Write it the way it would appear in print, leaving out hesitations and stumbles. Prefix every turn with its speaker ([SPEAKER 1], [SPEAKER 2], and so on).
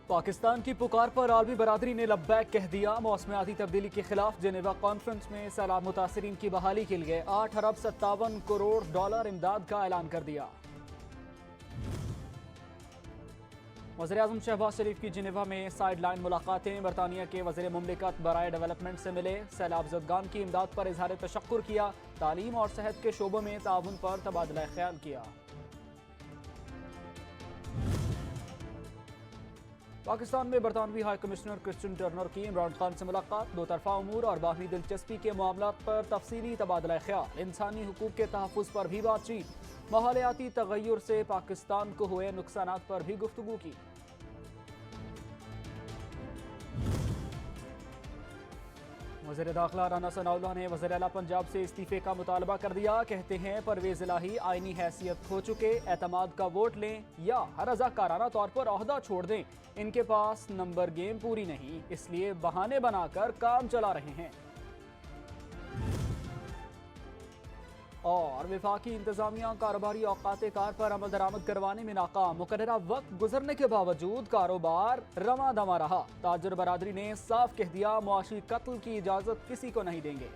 [SPEAKER 1] पाकिस्तान की पुकार पर आलमी बरादरी ने लब्बैक कह दिया। मौसमियाती तब्दीली के खिलाफ जेनेवा कॉन्फ्रेंस में सैलाब मुतासरीन की बहाली के लिए 8 अरब 57 करोड़ डॉलर इमदाद का ऐलान कर दिया। वज़ीर-ए-आज़म शहबाज शरीफ की जेनेवा में साइड लाइन मुलाकातें। बरतानिया के वज़ीर मुमलिकत बराए डेवलपमेंट से मिले। सैलाब ज़दगान की इमदाद पर इजहार तशक्कुर किया। तालीम और सेहत के शोबों में ताउन पर तबादला ख्याल किया। पाकिस्तान में बरतानवी हाई कमिश्नर क्रिश्चियन टर्नर की इमरान खान से मुलाकात। दो तरफा उमूर और बाहमी दिलचस्पी के मामलात पर तफसीली तबादला ख्याल। इंसानी हुकूक के तहफ़्फ़ुज़ पर भी बातचीत। माहौलियाती तगय्युर से पाकिस्तान को हुए नुकसानात पर भी गुफ्तगू की। वज़ीर दाखिला राना सनाउल्लाह ने वज़ीर आला पंजाब से इस्तीफे का मुतालबा कर दिया। कहते हैं परवेज़ इलाही आईनी हैसियत खो चुके, एतमाद का वोट लें या हर रज़ाकाराना तौर पर ओहदा छोड़ दें। इनके पास नंबर गेम पूरी नहीं, इसलिए बहाने बनाकर काम चला रहे हैं। और विफाकी इंतजामिया कारोबारी औकात कार पर अमल दरामद करवाने में नाकाम। मुकर्ररा वक्त गुजरने के बावजूद कारोबार रवा दवा रहा। ताजर बरादरी ने साफ कह दिया, मुआशी कत्ल की इजाजत किसी को नहीं देंगे।